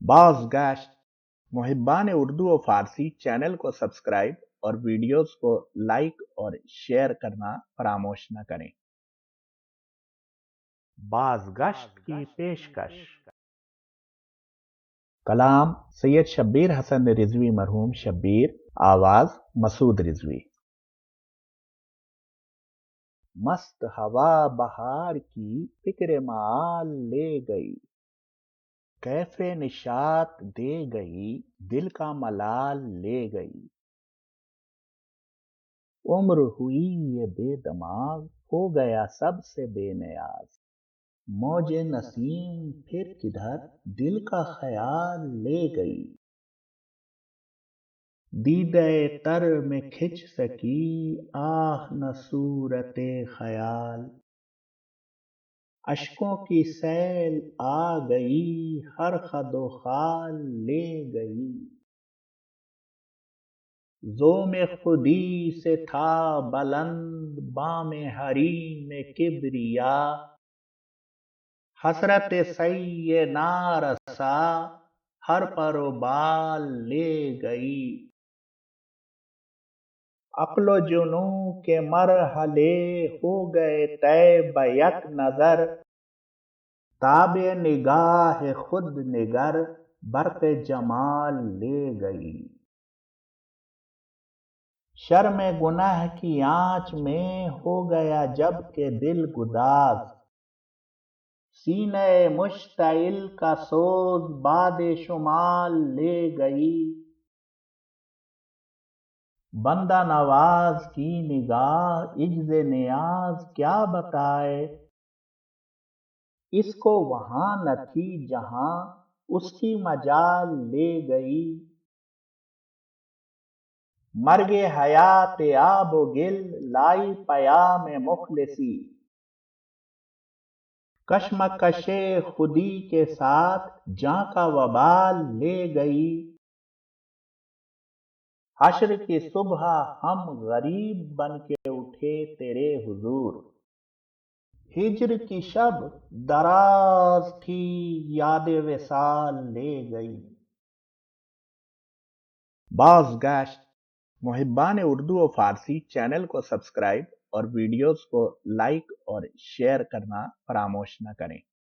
बाज़ गश्त मुहिब्बान उर्दू और फारसी चैनल को सब्सक्राइब और वीडियोस को लाइक और शेयर करना फरामोश न करें। बाज़ गश्त की पेशकश। कलाम सैयद शब्बीर हसन रिजवी मरहूम शब्बीर, आवाज मसूद रिजवी। मस्त हवा बहार की फिक्र माल ले गई, कैफे निशात दे गई, दिल का मलाल ले गई। उम्र हुई ये बेदमाग, हो गया सबसे बेनियाज, मौजे नसीम फिर किधर, दिल का ख्याल ले गई। दीदे तर में खिंच सकी, आह न सूरते ख्याल, अश्कों की सैल आ गई, हर खदो खाल ले गई। ज़ोम खुदी से था बुलंद, बाम हरीम किबरिया, हसरत सैये नारसा, हर परो बाल ले गई। अक्लो जुनू के मरहले हो गए तय बैक नजर, ताबे निगाह खुद निगर, बर्क़ जमाल ले गई। शर्म गुनाह की आंच में हो गया जब के दिल गुदाज, सीने मुश्ताइल का सोज बादे शुमाल ले गई। बंदा नवाज की निगाह इज्ज़े नियाज क्या बताए, इसको वहां न थी जहां उसकी मजाल ले गई। मर्गे हयात आबो गिल लाई पयाम मुखलिसी, कश्मकशे खुदी के साथ जां का वबाल ले गई। हश्र की सुबह हम गरीब बन के उठे तेरे हुजूर, हिज्र की शब दराज थी याद विसाल ले गई। बाज़ गश्त मुहिब्बान उर्दू और फारसी चैनल को सब्सक्राइब और वीडियोस को लाइक और शेयर करना फरामोश न करें।